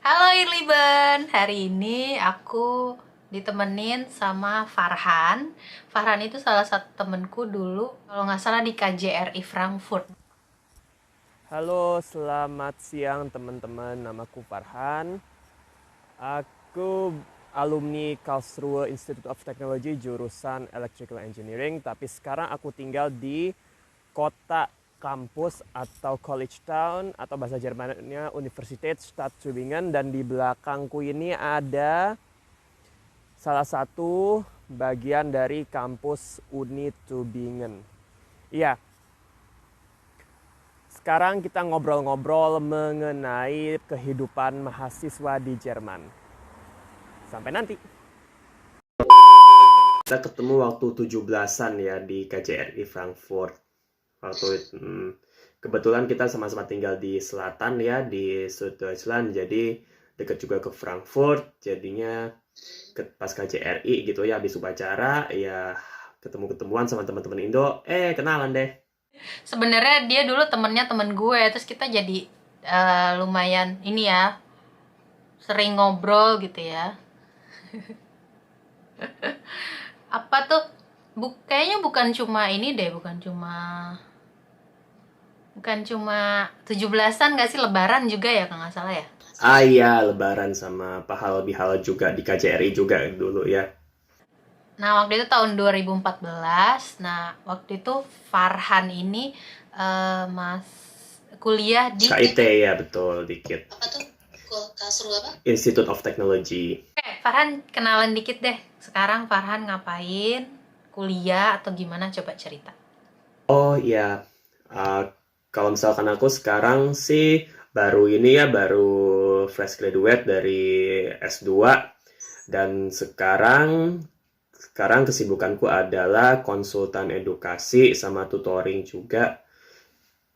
Halo Irliban, hari ini aku ditemenin sama Farhan. Farhan itu salah satu temenku dulu, kalau nggak salah di KJRI Frankfurt. Halo, selamat siang teman-teman. Namaku Farhan. Aku alumni Karlsruhe Institute of Technology jurusan Electrical Engineering, tapi sekarang aku tinggal di kota kampus atau college town atau bahasa Jermannya Universitätsstadt Tübingen, dan di belakangku ini ada salah satu bagian dari kampus Uni Tübingen. Iya, sekarang kita ngobrol-ngobrol mengenai kehidupan mahasiswa di Jerman. Sampai nanti. Kita ketemu waktu 17-an ya di KJRI Frankfurt. Kebetulan kita sama-sama tinggal di selatan ya, di Süddeutschland, jadi dekat juga ke Frankfurt. Jadinya pas KJRI gitu ya, habis upacara ya ketemu-ketemuan sama teman-teman Indo. Kenalan deh. Sebenarnya dia dulu temennya temen gue, terus kita jadi lumayan ini ya, sering ngobrol gitu ya. Apa tuh? Kayaknya bukan cuma ini deh, bukan cuma 17-an nggak sih, Lebaran juga ya kalau nggak salah ya. Iya, Lebaran sama halal juga di KJRI juga dulu ya. Nah, waktu itu tahun 2014. Nah, waktu itu Farhan ini mas kuliah di KIT ya, betul, dikit. apa tuh? Karlsruhe apa? Institute of Technology. Farhan kenalan dikit deh. Sekarang Farhan ngapain? Kuliah atau gimana? Coba cerita. Oh iya, uh, kalau misalkan aku sekarang sih baru fresh graduate dari S2, dan sekarang kesibukanku adalah konsultan edukasi sama tutoring juga.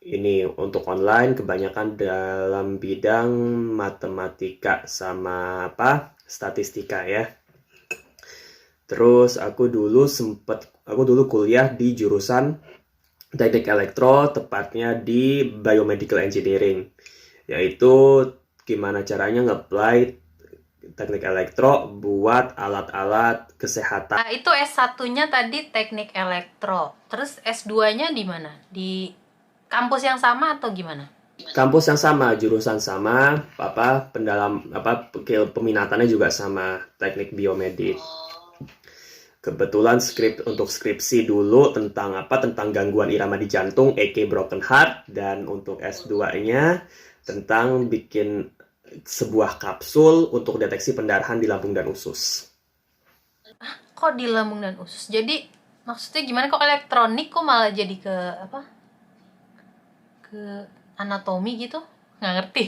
Ini untuk online kebanyakan dalam bidang matematika sama statistika ya. Terus aku dulu kuliah di jurusan teknik elektro, tepatnya di biomedical engineering, yaitu gimana caranya nge-apply teknik elektro buat alat-alat kesehatan. Itu S1-nya tadi teknik elektro. Terus S2-nya di mana? Di kampus yang sama atau gimana? Kampus yang sama, jurusan sama, peminatannya juga sama, teknik biomedik. Kebetulan untuk skripsi dulu tentang gangguan irama di jantung, aka broken heart, dan untuk S2-nya tentang bikin sebuah kapsul untuk deteksi pendarahan di lambung dan usus. Kok di lambung dan usus? Jadi maksudnya gimana, kok elektronik kok malah jadi ke apa? Ke anatomi gitu? Nggak ngerti.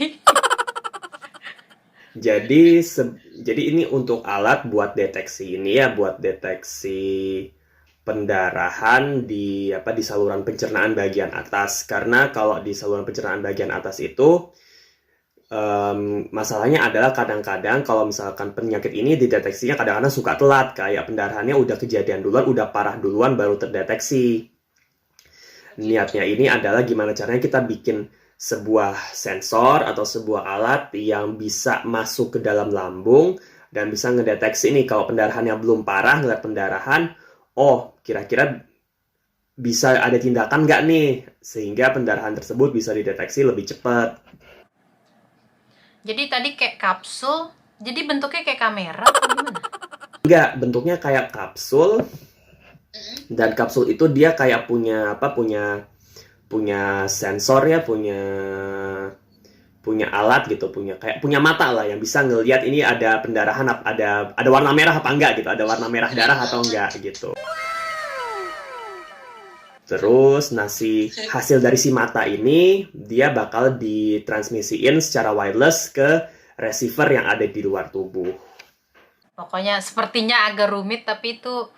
Jadi jadi ini untuk alat buat deteksi ini ya, buat deteksi pendarahan di saluran pencernaan bagian atas. Karena kalau di saluran pencernaan bagian atas itu masalahnya adalah kadang-kadang kalau misalkan penyakit ini dideteksinya kadang-kadang suka telat, kayak pendarahannya udah kejadian duluan, udah parah duluan baru terdeteksi. Niatnya ini adalah gimana caranya kita bikin sebuah sensor atau sebuah alat yang bisa masuk ke dalam lambung dan bisa ngedeteksi nih kalau pendarahannya belum parah, ngeliat pendarahan, oh kira-kira bisa ada tindakan nggak nih sehingga pendarahan tersebut bisa dideteksi lebih cepat. Jadi tadi kayak kapsul, jadi bentuknya kayak kamera atau gimana? Enggak, bentuknya kayak kapsul, dan kapsul itu dia kayak punya sensor ya, punya alat gitu, punya mata lah yang bisa ngelihat ini ada pendarahan, ada warna merah apa enggak gitu, ada warna merah darah atau enggak gitu. Terus hasil dari si mata ini dia bakal ditransmisiin secara wireless ke receiver yang ada di luar tubuh. Pokoknya sepertinya agak rumit, tapi itu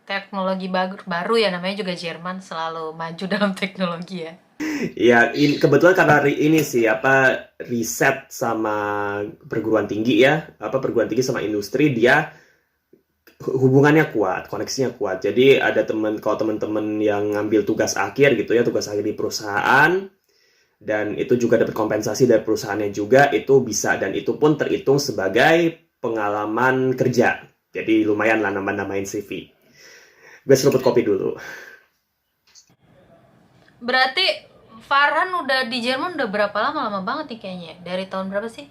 teknologi baru ya, namanya juga Jerman selalu maju dalam teknologi ya. Ya, kebetulan karena ini sih riset sama perguruan tinggi ya, perguruan tinggi sama industri, dia hubungannya kuat, koneksinya kuat. Jadi ada kalau teman-teman yang ngambil tugas akhir gitu ya, tugas akhir di perusahaan, Dan itu juga dapat kompensasi dari perusahaannya juga, itu bisa, dan itu pun terhitung sebagai pengalaman kerja. Jadi lumayan lah nambah-nambahin CV. Gue seruput kopi dulu. Berarti Farhan udah di Jerman udah berapa lama? Lama banget nih kayaknya. Dari tahun berapa sih?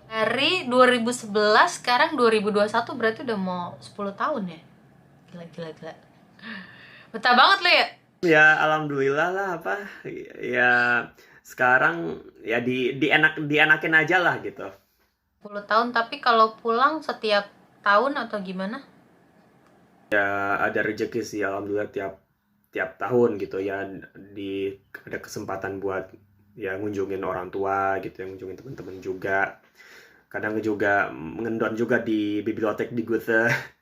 Dari 2011, sekarang 2021, berarti udah mau 10 tahun ya? Gila. Betah banget lo ya? Ya alhamdulillah lah, apa ya, sekarang ya dienakin aja lah gitu. 10 tahun, tapi kalau pulang setiap tahun atau gimana? Ya ada rezeki sih alhamdulillah, tiap tahun gitu ya, ada kesempatan buat ya ngunjungin orang tua gitu, yang ngunjungin teman-teman juga. Kadang juga ngendon juga di bibliotek di Goethe.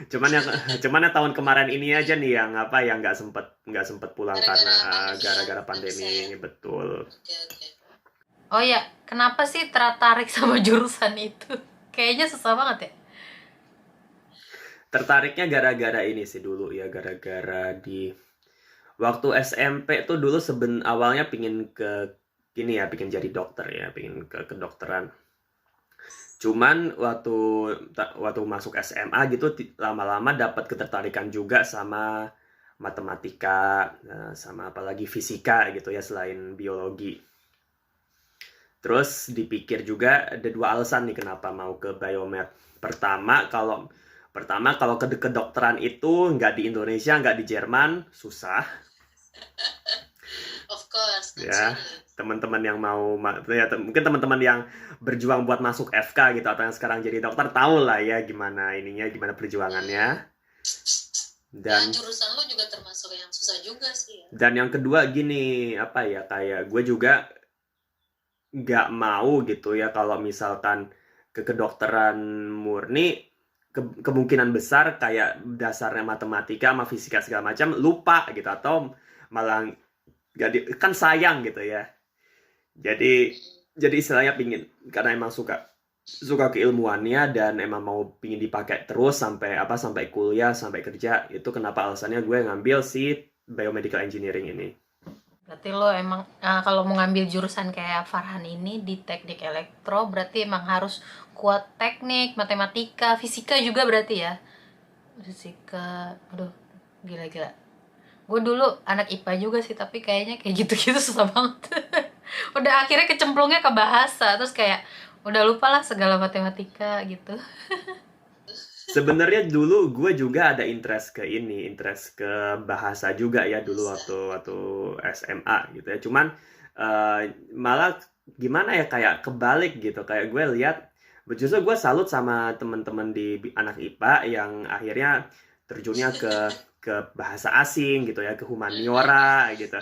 Cuman ya tahun kemarin ini aja nih yang nggak sempet pulang karena gara-gara pandemi. Betul. Oh ya, kenapa sih tertarik sama jurusan itu? Kayaknya susah banget ya. Tertariknya gara-gara ini sih dulu ya, gara-gara di waktu SMP tuh dulu awalnya pingin pingin jadi dokter ya, pingin ke kedokteran. Cuman waktu masuk SMA gitu lama-lama dapat ketertarikan juga sama matematika, sama apalagi fisika gitu ya selain biologi. Terus dipikir juga ada dua alasan nih kenapa mau ke biomed. Pertama kalau ke kedokteran itu nggak di Indonesia, nggak di Jerman, susah. Of course, Ya, teman-teman yang mungkin teman-teman yang berjuang buat masuk FK gitu atau yang sekarang jadi dokter tahu lah ya gimana perjuangannya. Dan jurusan lo juga termasuk yang susah juga sih ya. Dan yang kedua gini, apa ya, kayak gue juga nggak mau gitu ya kalau misalkan ke kedokteran murni, kemungkinan besar kayak dasarnya matematika sama fisika segala macam lupa gitu, atau malah kan sayang gitu ya. Jadi istilahnya pingin, karena emang suka keilmuannya dan emang mau pingin dipakai terus sampai kuliah, sampai kerja. Itu kenapa alasannya gue ngambil si biomedical engineering ini. Berarti lo emang kalau mau ngambil jurusan kayak Farhan ini di teknik elektro, berarti emang harus kuat teknik, matematika, fisika juga berarti ya. Fisika, aduh, gila. Gue dulu anak IPA juga sih, tapi kayaknya kayak gitu-gitu susah banget. Udah akhirnya kecemplungnya ke bahasa, terus kayak udah lupa lah segala matematika gitu. Sebenarnya dulu gue juga ada interest ke bahasa juga ya dulu waktu SMA gitu ya. Cuman malah gimana ya, kayak kebalik gitu. Kayak gue lihat, justru gue salut sama teman-teman di anak IPA yang akhirnya terjunnya ke bahasa asing gitu ya, ke humaniora gitu.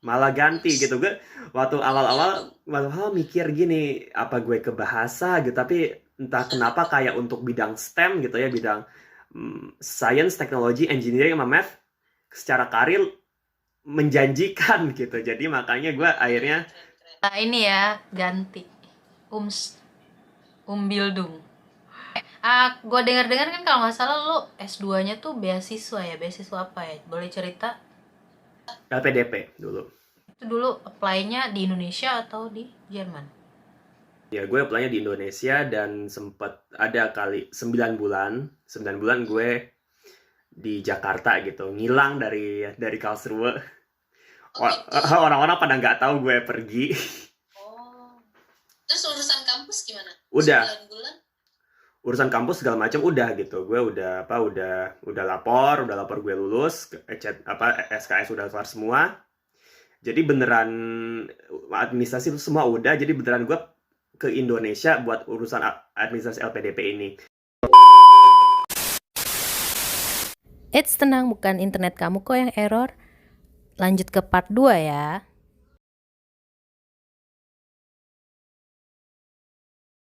Malah ganti gitu. Gue waktu awal-awal mikir gini, apa gue ke bahasa gitu, tapi entah kenapa kayak untuk bidang STEM gitu ya, bidang science, technology, engineering sama math secara karir menjanjikan gitu. Jadi makanya gue akhirnya ini ya, ganti Bildung. Gue dengar-dengar kan kalau nggak salah lo S2-nya tuh beasiswa apa ya? Boleh cerita? LPDP dulu. Itu dulu apply-nya di Indonesia atau di Jerman? Ya, gue apply-nya di Indonesia dan sempat ada kali 9 bulan gue di Jakarta gitu, ngilang dari Karlsruhe. Orang-orang pada nggak tahu gue pergi. Terus urusan kampus gimana? Udah. 9 bulan? Urusan kampus segala macam udah gitu. Gue udah lapor gue lulus, SKS udah kelar semua. Jadi beneran administrasi itu semua udah, jadi beneran gue ke Indonesia buat urusan administrasi LPDP ini. Tenang, bukan internet kamu kok yang error. Lanjut ke part 2 ya.